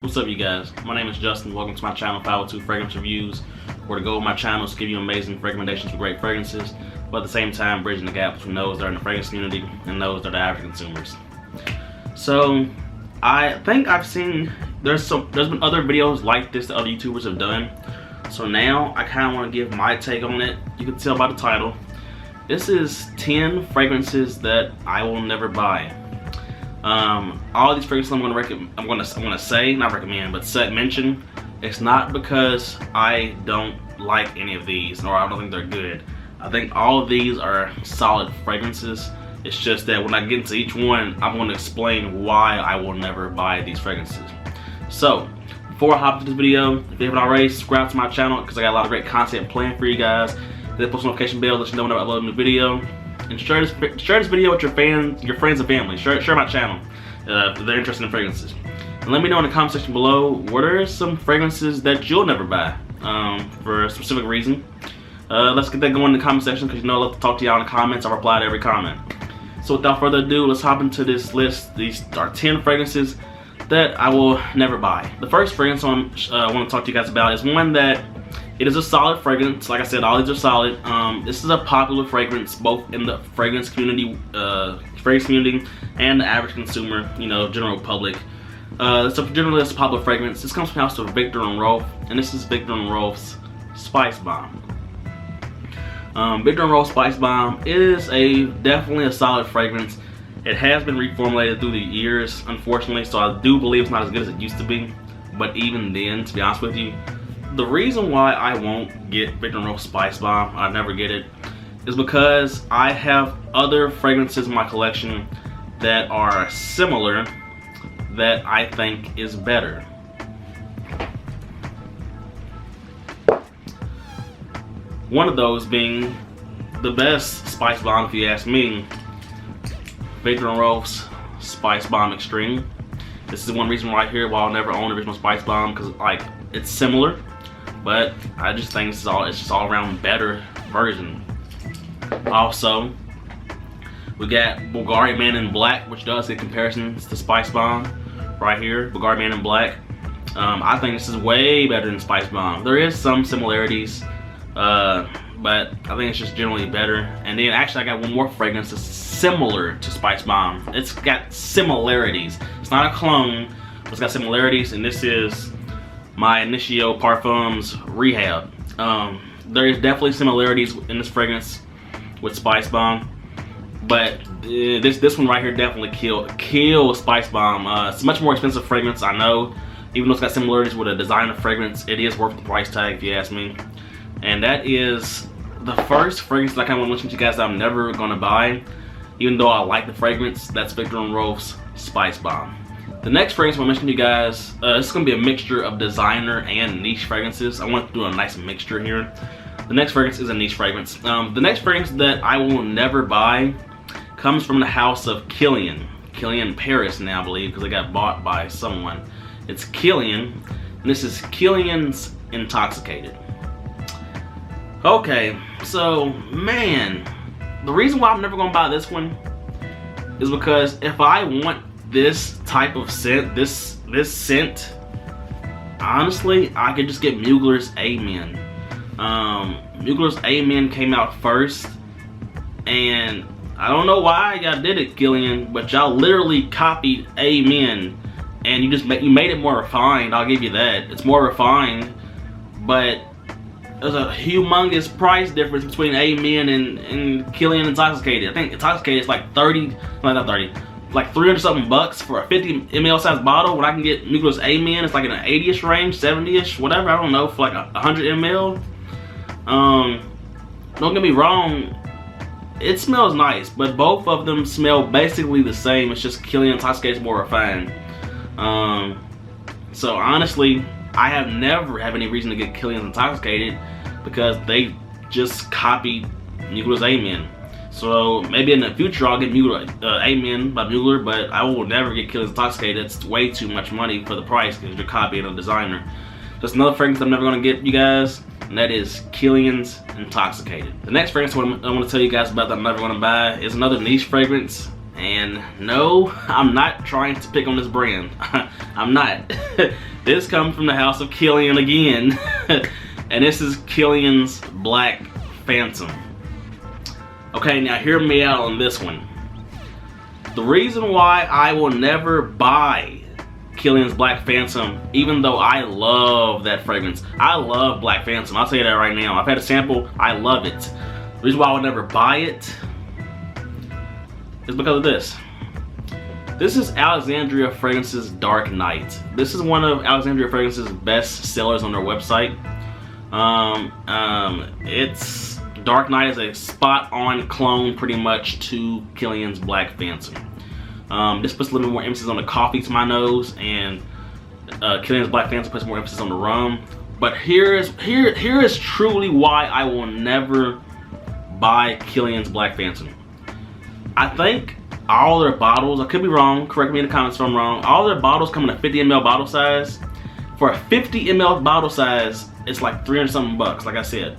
What's up, you guys? My name is Justin. Welcome to my channel, 502 Fragrance Reviews, where the goal of my channel is to give you amazing recommendations for great fragrances, but at the same time bridging the gap between those that are in the fragrance community and those that are the average consumers. So, I think I've seen there's been other videos like this that other YouTubers have done. So now I kind of want to give my take on it. You can tell by the title. This is 10 fragrances that I will never buy. All these fragrances I'm gonna say, not recommend, but mention. It's not because I don't like any of these or I don't think they're good. I think all of these are solid fragrances. It's just that when I get into each one, I'm going to explain why I will never buy these fragrances. So, before I hop into this video, if you haven't already, subscribe to my channel because I got a lot of great content planned for you guys. Hit the post notification bell, let you know whenever I upload a new video. And share this video with your friends and family. Share my channel if they're interested in fragrances. And let me know in the comment section below what are some fragrances that you'll never buy for a specific reason. Let's get that going in the comment section because you know I love to talk to y'all in the comments. I reply to every comment. So without further ado, let's hop into this list. These are 10 fragrances that I will never buy. The first fragrance I want to talk to you guys about is one that it is a solid fragrance. Like I said, all these are solid. This is a popular fragrance both in the fragrance community and the average consumer, you know, general public. So generally it's a popular fragrance. This comes from the house of Viktor&Rolf, and this is Viktor&Rolf's Spicebomb. Viktor&Rolf Spicebomb is definitely a solid fragrance. It has been reformulated through the years, unfortunately, so I do believe it's not as good as it used to be. But even then, to be honest with you, the reason why I won't get Viktor&Rolf Spicebomb, I never get it, is because I have other fragrances in my collection that are similar that I think is better. One of those being the best Spicebomb, if you ask me, Viktor&Rolf's Spicebomb Extreme. This is one reason why I'll never own original Spicebomb, because like it's similar, but I just think it's just all around better version. Also, we got Bulgari Man in Black, which does get comparisons to Spicebomb right here. Bulgari Man in Black. I think this is way better than Spicebomb. There is some similarities, but I think it's just generally better. And then actually I got one more fragrance that's similar to Spicebomb. It's got similarities. It's not a clone, but it's got similarities, and this is my Initio Parfums Rehab. There is definitely similarities in this fragrance with Spicebomb, but this one right here definitely kills Spicebomb. It's a much more expensive fragrance, I know. Even though it's got similarities with a designer fragrance, it is worth the price tag if you ask me. And that is the first fragrance that I kind of want to mention to you guys that I'm never going to buy, even though I like the fragrance. That's Viktor&Rolf's Spicebomb. The next fragrance I want to mention to you guys, this is going to be a mixture of designer and niche fragrances. I want to do a nice mixture here. The next fragrance is a niche fragrance. The next fragrance that I will never buy comes from the house of Kilian Paris now, I believe, because it got bought by someone. It's Kilian, and this is Kilian's Intoxicated. Okay, so man, the reason why I'm never gonna buy this one is because if I want this type of scent, this scent, honestly, I could just get Mugler's Amen. Mugler's Amen came out first, and I don't know why y'all did it, Kilian, but y'all literally copied Amen, and you made it more refined. I'll give you that. It's more refined, but there's a humongous price difference between Amen and Kilian Intoxicated. I think Intoxicated is like like 300 something bucks for a 50 ml size bottle, when I can get Mugler's Amen, it's like in an 80ish range, 70ish, whatever, I don't know, for like 100 ml. Don't get me wrong, it smells nice, but both of them smell basically the same. It's just Kilian Intoxicated is more refined. So honestly, I have never had any reason to get Kilian Intoxicated because they just copied Mugler's Amen. So maybe in the future I'll get Amen by Mugler, but I will never get Kilian Intoxicated. It's way too much money for the price because you're copying a designer. Just another fragrance I'm never gonna get, you guys, and that is Kilian's Intoxicated. The next fragrance I want to tell you guys about that I'm never gonna buy is another niche fragrance. And no, I'm not trying to pick on this brand. I'm not. This comes from the house of Kilian again. And this is Kilian's Black Phantom. Okay, now hear me out on this one. The reason why I will never buy Kilian's Black Phantom, even though I love that fragrance. I love Black Phantom. I'll tell you that right now. I've had a sample. I love it. The reason why I would never buy it is because of this. This is Alexandria Fragrance's Dark Knight. This is one of Alexandria Fragrance's best sellers on their website. It's Dark Knight is a spot-on clone pretty much to Kilian's Black Phantom. This puts a little bit more emphasis on the coffee to my nose, and Kilian's Black Phantom puts more emphasis on the rum. But here is truly why I will never buy Kilian's Black Phantom. I think all their bottles, I could be wrong, correct me in the comments if I'm wrong, all their bottles come in a 50 ml bottle size. For a 50 ml bottle size, it's like 300 something bucks, like I said.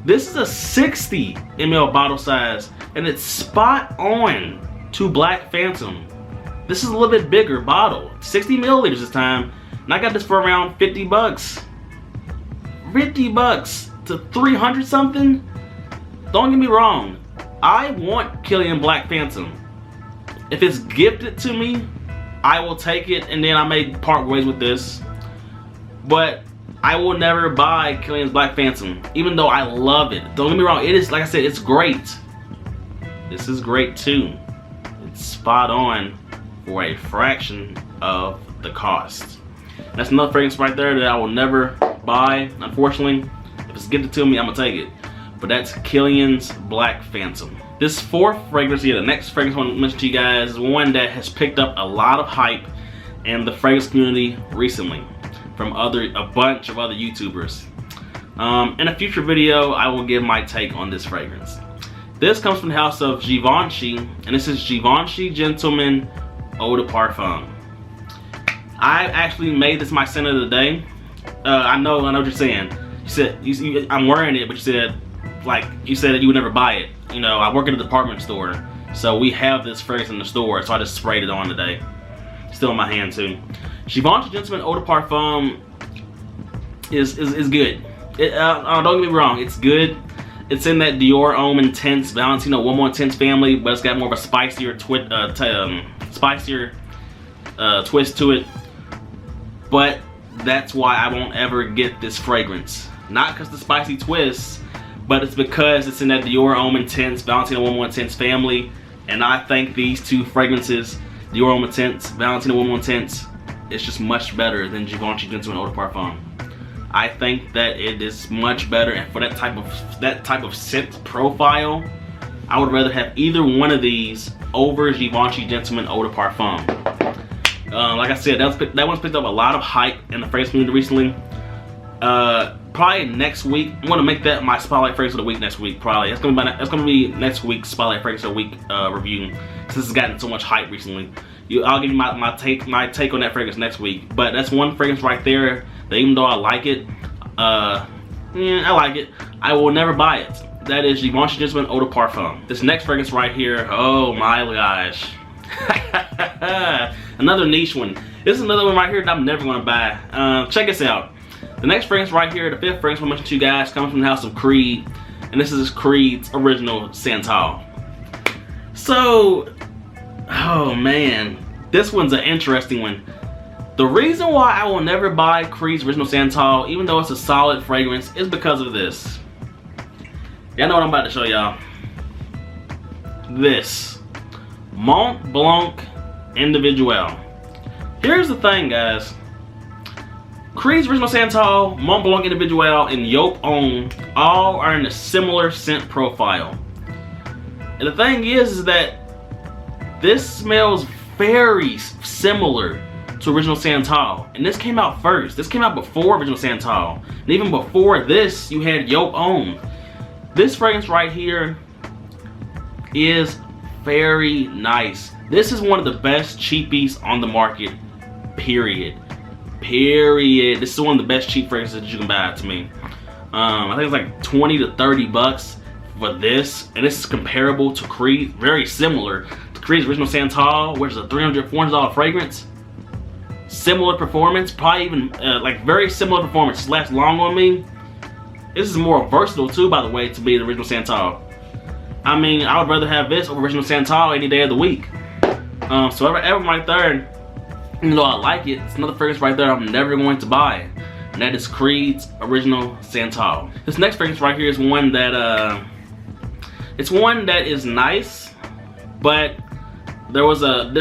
This is a 60 ml bottle size, and it's spot on to Black Phantom. This is a little bit bigger bottle, 60 milliliters this time, and I got this for around 50 bucks. 50 bucks to 300 something? Don't get me wrong, I want Kilian Black Phantom. If it's gifted to me, I will take it, and then I may part ways with this. But I will never buy Kilian's Black Phantom, even though I love it. Don't get me wrong, it is, like I said, it's great. This is great too. It's spot on for a fraction of the cost. That's another fragrance right there that I will never buy, unfortunately. If it's gifted to me, I'm gonna take it. But that's Kilian's Black Phantom. This fourth fragrance here, the next fragrance I want to mention to you guys, is one that has picked up a lot of hype in the fragrance community recently from a bunch of other YouTubers. In a future video, I will give my take on this fragrance. This comes from the house of Givenchy, and this is Givenchy Gentleman Eau de Parfum. I actually made this my scent of the day. I know what you're saying. You said I'm wearing it, but you said that you would never buy it. You know, I work at a department store, so we have this fragrance in the store, so I just sprayed it on today. Still in my hand too. Givenchy Gentleman Eau de Parfum is good. Don't get me wrong, it's good. It's in that Dior Homme Intense Valentino One More Intense family, but it's got more of a spicier twist to it. But that's why I won't ever get this fragrance. Not because the spicy twist, but it's because it's in that Dior Homme Intense Valentino One More Intense family, and I think these two fragrances, Dior Homme Intense, Valentino One More Intense, it's just much better than Givenchy Gentleman Eau de Parfum. I think that it is much better, and for that type of scent profile, I would rather have either one of these over Givenchy Gentleman Eau de Parfum. Like I said, that one's picked up a lot of hype in the fragrance community recently. Probably next week, I'm gonna make that my spotlight fragrance of the week next week. Probably it's gonna be next week's spotlight fragrance of the week review, since it's gotten so much hype recently. I'll give you my take on that fragrance next week. But that's one fragrance right there that, even though I like it, I like it, I will never buy it. That is Givenchy Gentleman Eau de Parfum. This next fragrance right here, oh my gosh. Another niche one. This is another one right here that I'm never gonna buy. Check this out. The next fragrance right here, the fifth fragrance I'm gonna mention to you guys, comes from the house of Creed, and this is Creed's original Santal. So, oh man, this one's an interesting one. The reason why I will never buy Creed's original Santal, even though it's a solid fragrance, is because of this. Y'all know what I'm about to show y'all. This Mont Blanc Individual. Here's the thing, guys. Creed's original Santal, Mont Blanc Individual, and Yop Homme all are in a similar scent profile. And the thing is that this smells very similar to original Santal, and this came out first. This came out before original Santal, and even before this, you had Yop Homme. This fragrance right here is very nice. This is one of the best cheapies on the market, period. This is one of the best cheap fragrances that you can buy, to me. I think it's like 20 to 30 bucks for this, and this is comparable to Creed, very similar Creed's original Santal, which is a $300, $400 fragrance. Similar performance, probably even like very similar performance. Lasts long on me. This is more versatile too, by the way, to be the original Santal. I mean, I would rather have this over original Santal any day of the week. So ever right there, even though I like it, it's another fragrance right there I'm never going to buy. And that is Creed's original Santal. This next fragrance right here is one that it's one that is nice, but there was a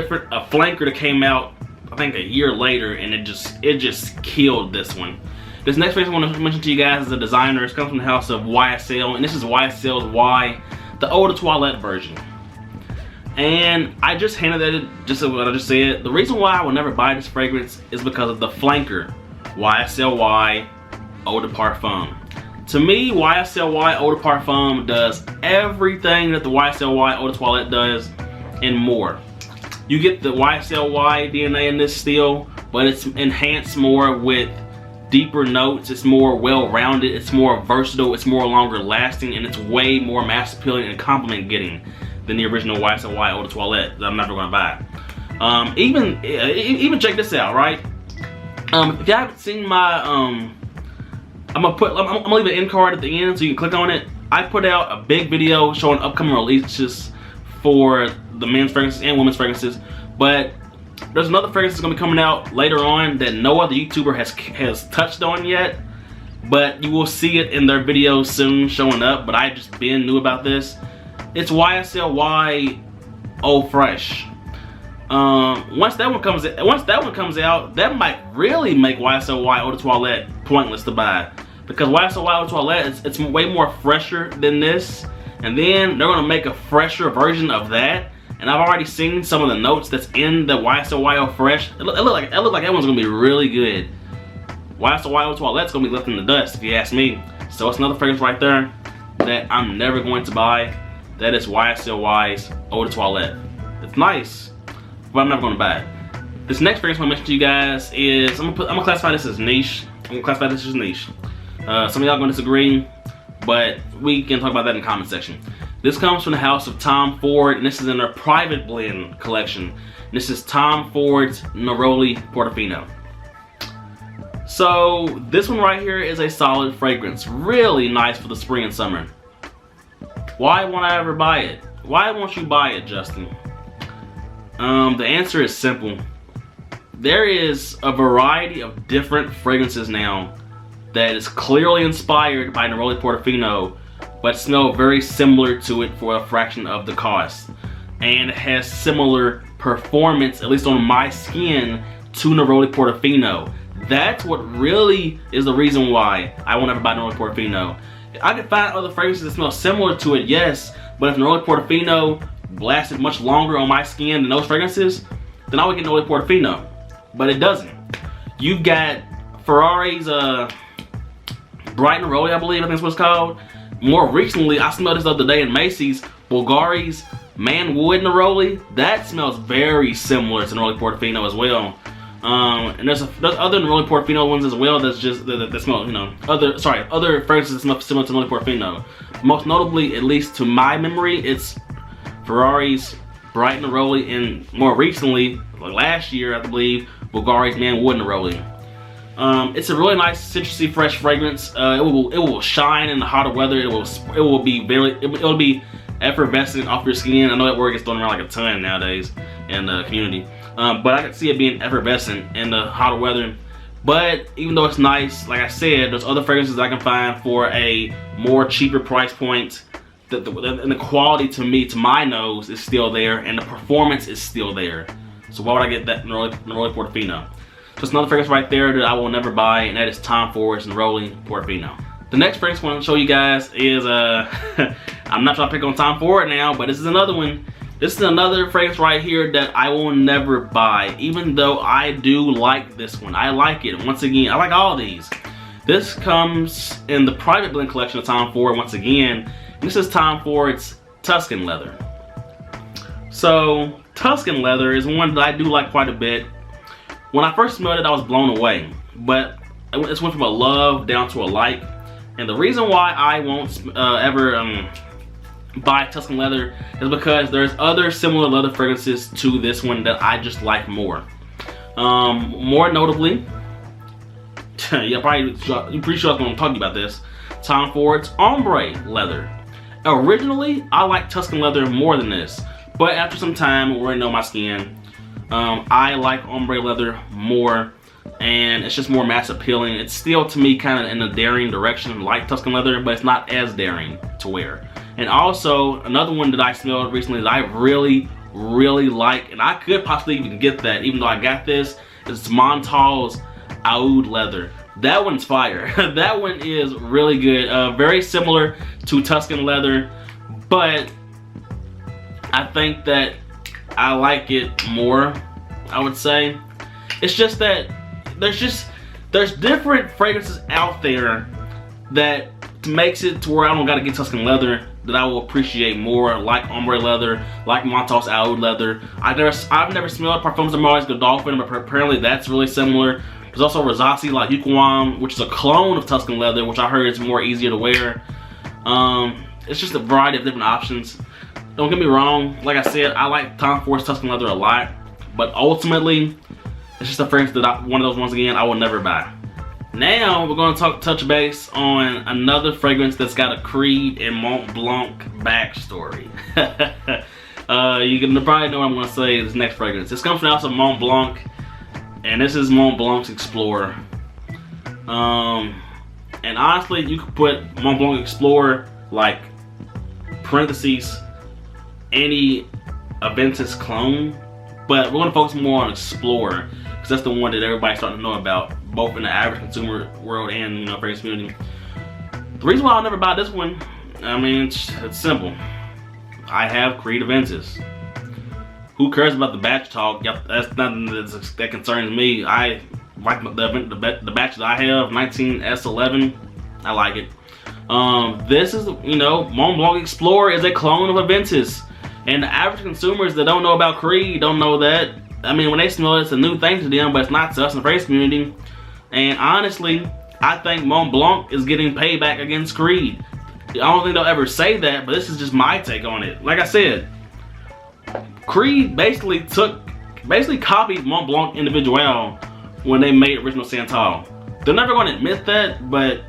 flanker that came out I think a year later, and it just killed this one. This next fragrance I want to mention to you guys is a designer. It comes from the house of YSL, and this is YSL's Y, the Eau de Toilette version. And I just hinted at it, just what I just said. The reason why I will never buy this fragrance is because of the flanker, YSL Y Eau de Parfum. To me, YSL Y Eau de Parfum does everything that the YSL Y Eau de Toilette does and more. You get the YSL Y DNA in this still, but it's enhanced more with deeper notes. It's more well-rounded, it's more versatile, it's more longer lasting, and it's way more mass appealing and compliment getting than the original YSL Y Eau de Toilette that I'm never gonna buy. Even check this out, right? If you haven't seen my I'm gonna leave an end card at the end so you can click on it. I put out a big video showing upcoming releases for the men's fragrances and women's fragrances, but there's another fragrance that's gonna be coming out later on that no other YouTuber has touched on yet, but you will see it in their videos soon showing up. But I just knew about this. It's YSL Y Eau Fresh. Once that one comes out, that might really make YSL Y Eau de Toilette pointless to buy, because YSL Y Eau de Toilette it's way more fresher than this, and then they're gonna make a fresher version of that. And I've already seen some of the notes that's in the YSL Y Eau Fresh. It look like that one's gonna be really good. YSL Y Eau Toilette's gonna be left in the dust, if you ask me. So it's another fragrance right there that I'm never going to buy. That is YSL Y's Eau de Toilette. It's nice, but I'm never gonna buy it. This next fragrance I'm gonna mention to you guys is I'm gonna classify this as niche. Some of y'all gonna disagree, but we can talk about that in the comment section. This comes from the house of Tom Ford, and this is in their private blend collection. This is Tom Ford's Neroli Portofino. So this one right here is a solid fragrance, really nice for the spring and summer. Why won't I ever buy it? Why won't you buy it, Justin? The answer is simple. There is a variety of different fragrances now that is clearly inspired by Neroli Portofino, but smell very similar to it for a fraction of the cost, and it has similar performance, at least on my skin, to Neroli Portofino. That's what really is the reason why I won't ever buy Neroli Portofino. I could find other fragrances that smell similar to it, yes, but if Neroli Portofino lasted much longer on my skin than those fragrances, then I would get Neroli Portofino, but it doesn't. You've got Ferrari's Bright Neroli, I believe, I think that's what it's called. More recently, I smelled this the other day in Macy's, Bulgari's Manwood Neroli. That smells very similar to Neroli Portofino as well. And there's other Neroli Portofino ones as well that smell, you know, other fragrances that smell similar to Neroli Portofino. Most notably, at least to my memory, it's Ferrari's Bright Neroli, and more recently, like last year, I believe, Bulgari's Manwood Neroli. It's a really nice citrusy fresh fragrance. It will shine in the hotter weather. It will be effervescent off your skin. I know that word gets thrown around like a ton nowadays in the community, but I can see it being effervescent in the hotter weather. But even though it's nice, like I said, there's other fragrances I can find for a more cheaper price point. And the quality to my nose is still there, and the performance is still there. So why would I get that Neroli Portofino? So it's another fragrance right there that I will never buy, and that is Tom Ford's Neroli Portofino. The next fragrance I want to show you guys is, I'm not trying to pick on Tom Ford now, but this is another one. This is another fragrance right here that I will never buy, even though I do like this one. I like it. Once again, I like all these. This comes in the private blend collection of Tom Ford once again. This is Tom Ford's Tuscan leather. So Tuscan leather is one that I do like quite a bit. When I first smelled it, I was blown away, but it went from a love down to a like. And the reason why I won't ever buy Tuscan leather is because there's other similar leather fragrances to this one that I just like more. More notably, you're pretty sure I was going to talk about this. Tom Ford's ombre leather. Originally, I liked Tuscan leather more than this, but after some time, we already know my skin, I like ombre leather more, and it's just more mass appealing. It's still, to me, kind of in a daring direction like Tuscan leather, but it's not as daring to wear. And also, another one that I smelled recently that I really like, and I could possibly even get that, even though I got this, is Montal's oud leather. That one's fire. That one is really good. Very similar to Tuscan leather, but I think that I like it more, I would say. It's just that there's different fragrances out there that makes it to where I don't gotta get Tuscan leather that I will appreciate more, like ombre leather, like Montal's oud leather. I've never smelled Parfums de Mars Godolphin, but apparently that's really similar. There's also Rosassi La Huquan, which is a clone of Tuscan leather, which I heard is more easier to wear. It's just a variety of different options. Don't get me wrong, like I said, I like Tom Ford's Tuscan leather a lot, but ultimately, it's just a fragrance that one of those ones again I will never buy. Now we're going to touch base on another fragrance that's got a Creed and Mont Blanc backstory. You can probably know what I'm going to say this next fragrance. This comes from the house of Mont Blanc, and this is Mont Blanc's Explorer. And honestly, you could put Mont Blanc Explorer like parentheses any Aventus clone, but we're going to focus more on Explorer because that's the one that everybody's starting to know about, both in the average consumer world and, you know, fragrance community. The reason why I'll never buy this one, I mean, it's simple. I have Creed Aventus. Who cares about the batch talk? That's nothing that concerns me. I like the batch that I have, 19S11. I like it. This is, you know, Mont Blanc Explorer is a clone of Aventus. And the average consumers that don't know about Creed don't know that. I mean, when they smell it, it's a new thing to them, but it's not to us in the fragrance community. And honestly, I think Mont Blanc is getting payback against Creed. I don't think they'll ever say that, but this is just my take on it. Like I said, Creed basically copied Mont Blanc Individual when they made original Santal. They're never going to admit that, but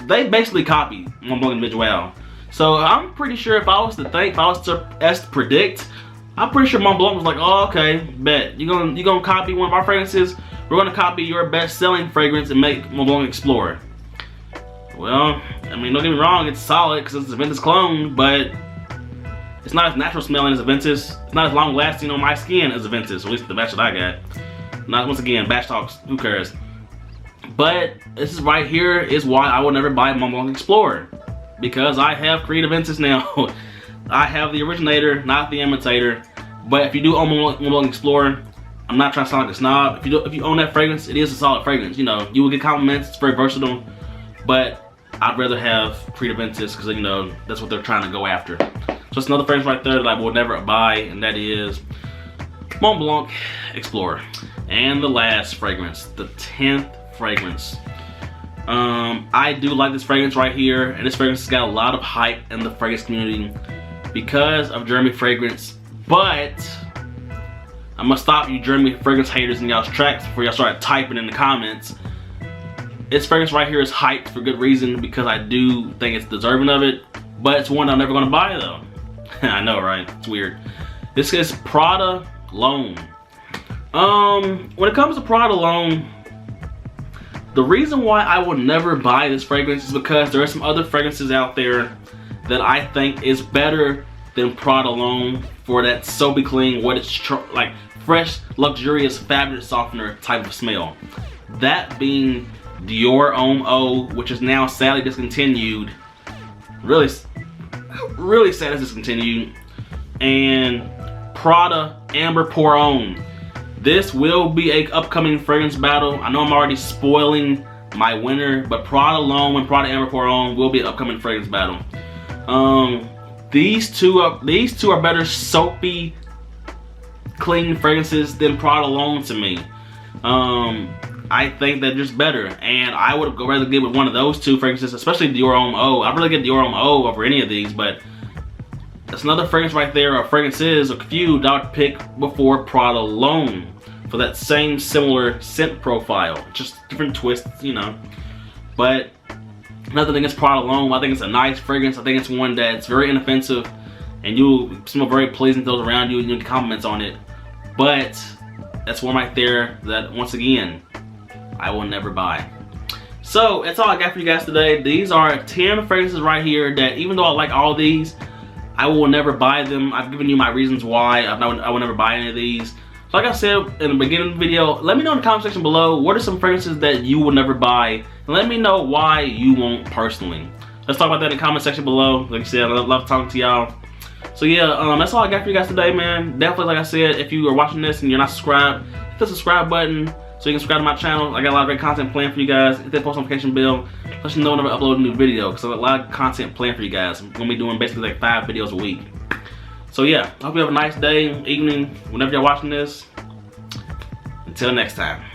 they basically copied Mont Blanc Individual. So I'm pretty sure if I was to predict, I'm pretty sure Mont Blanc was like, oh, okay, bet. You're gonna copy one of our fragrances, we're gonna copy your best-selling fragrance and make Mont Blanc Explorer. Well, I mean, don't get me wrong, it's solid because it's a Aventus clone, but it's not as natural smelling as Aventus. It's not as long lasting on my skin as Aventus, at least the batch that I got. Not, once again, batch talks, who cares? But this is right here is why I will never buy Mont Blanc Explorer. Because I have Creed Aventus now. I have the originator, not the imitator. But if you do own Mont Blanc Explorer, I'm not trying to sound like a snob. If you own that fragrance, it is a solid fragrance. You know, you will get compliments, it's very versatile. But I'd rather have Creed Aventus because, you know, that's what they're trying to go after. So it's another fragrance right there that I will never buy, and that is Mont Blanc Explorer. And the last fragrance, the 10th fragrance. I do like this fragrance right here, and this fragrance has got a lot of hype in the fragrance community because of Jeremy Fragrance, but I'm gonna stop you Jeremy Fragrance haters in y'all's tracks before y'all start typing in the comments. This fragrance right here is hyped for good reason because I do think it's deserving of it, but it's one I'm never gonna buy though. I know, right? It's weird. This is Prada L'Homme. When it comes to Prada L'Homme, the reason why I will never buy this fragrance is because there are some other fragrances out there that I think is better than Prada L'Homme for that soapy clean, what it's like fresh, luxurious, fabulous softener type of smell. That being Dior Homme Eau, which is now sadly discontinued. Really sad it's discontinued. And Prada Amber Pour Homme. This will be a upcoming fragrance battle. I know I'm already spoiling my winner, but Prada L'Homme and Prada Amber Pour Homme will be an upcoming fragrance battle. These two are better soapy, clean fragrances than Prada L'Homme to me. I think they're just better, and I would rather get with one of those two fragrances, especially Dior Homme Eau. I'd really get Dior Homme Eau over any of these, but that's another fragrance right there, or fragrances, or few that I would pick before Prada L'Homme for that same similar scent profile, just different twists, you know. But nothing against Prada L'Homme. I think it's a nice fragrance. I think it's one that's very inoffensive, and you'll smell very pleasing to those around you, and you'll get compliments on it. But that's one right there that, once again, I will never buy. So that's all I got for you guys today. These are 10 fragrances right here that, even though I like all these, I will never buy them. I've given you my reasons why I will never buy any of these. So like I said in the beginning of the video, let me know in the comment section below, what are some fragrances that you will never buy? And let me know why you won't personally. Let's talk about that in the comment section below. Like I said, I love talking to y'all. So yeah, that's all I got for you guys today, man. Definitely, like I said, if you are watching this and you're not subscribed, hit the subscribe button so you can subscribe to my channel. I got a lot of great content planned for you guys. Hit that post notification bell. Let you know whenever I upload a new video, because I have a lot of content planned for you guys. I'm gonna be doing basically like 5 videos a week. So yeah, I hope you have a nice day, evening, whenever you're watching this. Until next time.